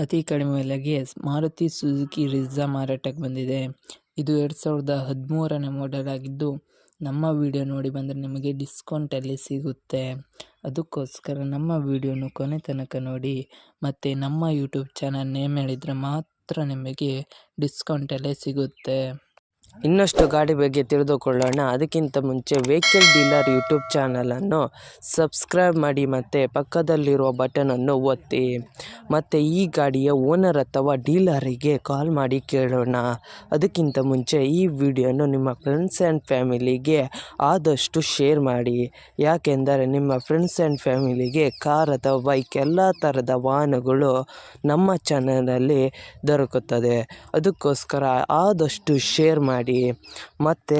ಅತಿ ಕಡಿಮೆ ಬೆಲೆಗೆ ಮಾರುತಿ ಸುಜುಕಿ ರಿಜ್ಜಾ ಮಾರಾಟಕ್ಕೆ ಬಂದಿದೆ. ಇದು 2013ನೇ ಮಾಡೆಲ್ ಆಗಿದ್ದು, ನಮ್ಮ ವಿಡಿಯೋ ನೋಡಿ ಬಂದರೆ ನಿಮಗೆ ಡಿಸ್ಕೌಂಟಲ್ಲಿ ಸಿಗುತ್ತೆ. ಅದಕ್ಕೋಸ್ಕರ ನಮ್ಮ ವಿಡಿಯೋನು ಕೊನೆ ತನಕ ನೋಡಿ, ಮತ್ತು ನಮ್ಮ ಯೂಟ್ಯೂಬ್ ಚಾನಲ್ ನೇಮ್ ಹೇಳಿದರೆ ಮಾತ್ರ ನಿಮಗೆ ಡಿಸ್ಕೌಂಟಲ್ಲೇ ಸಿಗುತ್ತೆ. ಇನ್ನಷ್ಟು ಗಾಡಿ ಬಗ್ಗೆ ತಿಳಿದುಕೊಳ್ಳೋಣ. ಅದಕ್ಕಿಂತ ಮುಂಚೆ ವೆಹಿಕಲ್ ಡೀಲರ್ ಯೂಟ್ಯೂಬ್ ಚಾನಲನ್ನು ಸಬ್ಸ್ಕ್ರೈಬ್ ಮಾಡಿ ಮತ್ತು ಪಕ್ಕದಲ್ಲಿರುವ ಬಟನನ್ನು ಒತ್ತಿ. ಮತ್ತು ಈ ಗಾಡಿಯ ಓನರ್ ಅಥವಾ ಡೀಲರಿಗೆ ಕಾಲ್ ಮಾಡಿ ಕೇಳೋಣ. ಅದಕ್ಕಿಂತ ಮುಂಚೆ ಈ ವಿಡಿಯೋನು ನಿಮ್ಮ ಫ್ರೆಂಡ್ಸ್ ಆ್ಯಂಡ್ ಫ್ಯಾಮಿಲಿಗೆ ಆದಷ್ಟು ಶೇರ್ ಮಾಡಿ. ಯಾಕೆಂದರೆ ನಿಮ್ಮ ಫ್ರೆಂಡ್ಸ್ ಆ್ಯಂಡ್ ಫ್ಯಾಮಿಲಿಗೆ ಕಾರ್ ಅಥವಾ ಬೈಕ್ ಎಲ್ಲ ಥರದ ವಾಹನಗಳು ನಮ್ಮ ಚಾನಲಲ್ಲಿ ದೊರಕುತ್ತದೆ. ಅದಕ್ಕೋಸ್ಕರ ಆದಷ್ಟು ಶೇರ್ ಮಾಡಿ. ಮತ್ತು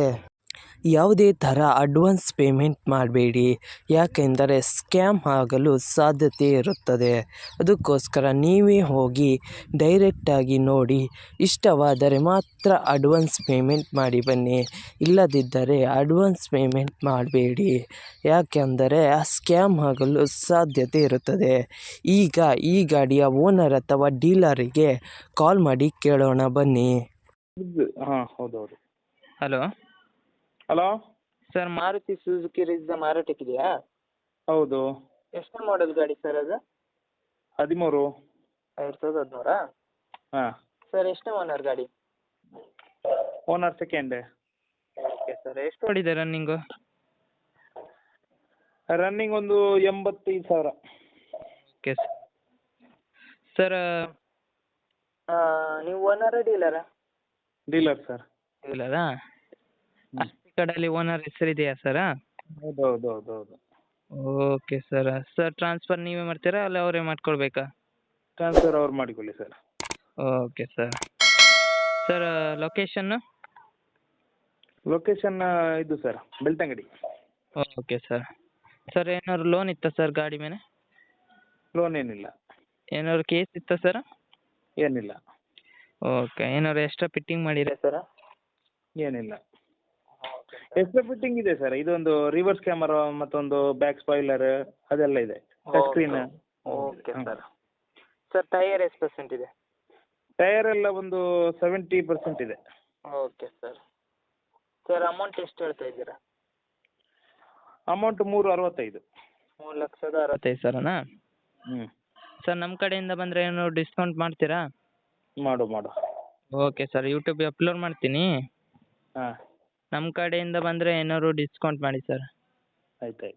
ಯಾವುದೇ ಥರ ಅಡ್ವಾನ್ಸ್ ಪೇಮೆಂಟ್ ಮಾಡಬೇಡಿ, ಯಾಕೆಂದರೆ ಸ್ಕ್ಯಾಮ್ ಆಗಲು ಸಾಧ್ಯತೆ ಇರುತ್ತದೆ. ಅದಕ್ಕೋಸ್ಕರ ನೀವೇ ಹೋಗಿ ಡೈರೆಕ್ಟಾಗಿ ನೋಡಿ, ಇಷ್ಟವಾದರೆ ಮಾತ್ರ ಅಡ್ವಾನ್ಸ್ ಪೇಮೆಂಟ್ ಮಾಡಿ ಬನ್ನಿ. ಇಲ್ಲದಿದ್ದರೆ ಅಡ್ವಾನ್ಸ್ ಪೇಮೆಂಟ್ ಮಾಡಬೇಡಿ, ಯಾಕೆಂದರೆ ಸ್ಕ್ಯಾಮ್ ಆಗಲು ಸಾಧ್ಯತೆ ಇರುತ್ತದೆ. ಈಗ ಈ ಗಾಡಿಯ ಓನರ್ ಅಥವಾ ಡೀಲರಿಗೆ ಕಾಲ್ ಮಾಡಿ ಕೇಳೋಣ ಬನ್ನಿ. ಹೌದೌದು. Hello hello sir, Maruti Suzuki ರಿಜ್ಜಾ ಮಾರಾಟಕ್ಕಿದೆಯಾ? ಹೌದು. ಎಷ್ಟು ಮಾಡೆಲ್ ಗಾಡಿ ಸರ್ ಅದು? 13. 2013? ಹಾಂ. ಸರ್ ಎಷ್ಟು ಓನರ್ ಗಾಡಿ? Owner second. ಓಕೆ ಸರ್, ಎಷ್ಟು ಓಡಿದೆ ರನ್ನಿಂಗು? ರನ್ನಿಂಗ್ ಒಂದು 85,000. Okay sir. ನೀವು ಓನರಾ ಡೀಲರಾ? Dealer sir. ಡೀಲರಾ? ಅಷ್ಟು ಕಡೆಯಲ್ಲಿ ಓನರ್ ಹೆಸರಿದೆಯಾ ಸರ್? ಹೌದು. Okay sir. ಸರ್ ಟ್ರಾನ್ಸ್ಫರ್ ನೀವೇ ಮಾಡ್ತೀರಾ ಅಲ್ಲ ಅವರೇ ಮಾಡ್ಕೊಳ್ಬೇಕಾ? ಟ್ರಾನ್ಸ್ಫರ್ ಅವ್ರು ಮಾಡಿಕೊಳ್ಳಿ sir. Okay sir. Sir location? Location ಇದು sir, Belthangady. Okay sir. Sir ಏನಾದ್ರು ಲೋನ್ ಇತ್ತಾ ಸರ್ ಗಾಡಿ ಮೇಲೆ? ಲೋನ್ ಏನಿಲ್ಲ. ಏನಾದ್ರು ಕೇಸ್ ಇತ್ತಾ ಸರ್? ಏನಿಲ್ಲ. ಓಕೆ. ಏನಾದ್ರು ಎಕ್ಸ್ಟ್ರಾ ಫಿಟ್ಟಿಂಗ್ ಮಾಡಿರಾ ಸರ್? ಏನಿಲ್ಲ. ಎಕ್ಸ್ಟ್ರಾ ಫಿಟ್ಟಿಂಗ್ ಇದೆ ಸರ್. ಇದೊಂದು ರಿವರ್ಸ್ ಕ್ಯಾಮರಾ ಮತ್ತೊಂದು ಬ್ಯಾಕ್ ಸ್ಪಾಯ್ಲರ್ ಅದೆಲ್ಲ ಇದೆ. Touch screen. Okay sir. Sir tyre ಎಷ್ಟು ಪರ್ಸೆಂಟ್ ಇದೆ? ಟೈರ್ ಎಲ್ಲ ಒಂದು 70% ಇದೆ. Okay sir. ಸರ್ ಅಮೌಂಟ್ ಎಷ್ಟು ಹೇಳ್ತಾ ಇದ್ದೀರಾ? ಅಮೌಂಟ್ 365. 3,65,000 ಹ್ಞೂ. ಸರ್ ನಮ್ಮ ಕಡೆಯಿಂದ ಬಂದರೆ ಏನು ಡಿಸ್ಕೌಂಟ್ ಮಾಡ್ತೀರಾ? ಮಾಡು. ಓಕೆ ಸರ್, ಯೂಟ್ಯೂಬಿಗೆ ಅಪ್ಲೋಡ್ ಮಾಡ್ತೀನಿ. ಹಾಂ, ನಮ್ಮ ಕಡೆಯಿಂದ ಬಂದರೆ ಏನಾದ್ರು ಡಿಸ್ಕೌಂಟ್ ಮಾಡಿ ಸರ್. ಆಯ್ತು.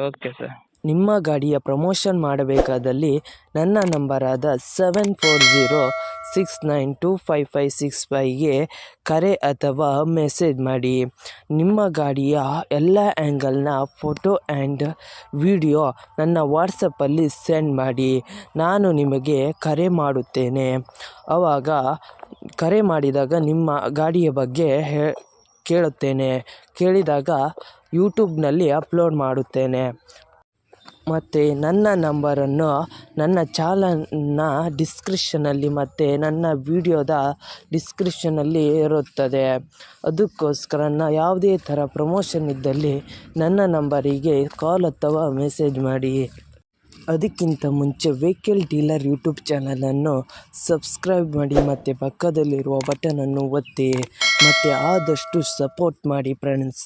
Okay sir. ನಿಮ್ಮ ಗಾಡಿಯ ಪ್ರಮೋಷನ್ ಮಾಡಬೇಕಾದಲ್ಲಿ ನನ್ನ ನಂಬರಾದ 7406925565ಗೆ ಕರೆ ಅಥವಾ ಮೆಸೇಜ್ ಮಾಡಿ. ನಿಮ್ಮ ಗಾಡಿಯ ಎಲ್ಲ ಆ್ಯಂಗಲ್ನ ಫೋಟೋ ಆ್ಯಂಡ್ ವಿಡಿಯೋ ನನ್ನ ವಾಟ್ಸಪ್ಪಲ್ಲಿ ಸೆಂಡ್ ಮಾಡಿ. ನಾನು ನಿಮಗೆ ಕರೆ ಮಾಡುತ್ತೇನೆ. ಆವಾಗ ಕರೆ ಮಾಡಿದಾಗ ನಿಮ್ಮ ಗಾಡಿಯ ಬಗ್ಗೆ ಕೇಳಿದಾಗ ಯೂಟ್ಯೂಬ್ನಲ್ಲಿ ಅಪ್ಲೋಡ್ ಮಾಡುತ್ತೇನೆ. ಮತ್ತು ನನ್ನ ನಂಬರನ್ನು ನನ್ನ ಚಾನಲ್ನ ಡಿಸ್ಕ್ರಿಪ್ಷನಲ್ಲಿ ಮತ್ತು ನನ್ನ ವಿಡಿಯೋದ ಡಿಸ್ಕ್ರಿಪ್ಷನಲ್ಲಿ ಇರುತ್ತದೆ. ಅದಕ್ಕೋಸ್ಕರ ಯಾವುದೇ ಥರ ಪ್ರಮೋಷನ್ ಇದ್ದಲ್ಲಿ ನನ್ನ ನಂಬರಿಗೆ ಕಾಲ್ ಅಥವಾ ಮೆಸೇಜ್ ಮಾಡಿ. ಅದಕ್ಕಿಂತ ಮುಂಚೆ ವೆಹಿಕಲ್ ಡೀಲರ್ ಯೂಟ್ಯೂಬ್ ಚಾನಲನ್ನು ಸಬ್ಸ್ಕ್ರೈಬ್ ಮಾಡಿ ಮತ್ತು ಪಕ್ಕದಲ್ಲಿರುವ ಬಟನನ್ನು ಒತ್ತಿ ಮತ್ತು ಆದಷ್ಟು ಸಪೋರ್ಟ್ ಮಾಡಿ ಫ್ರೆಂಡ್ಸ್.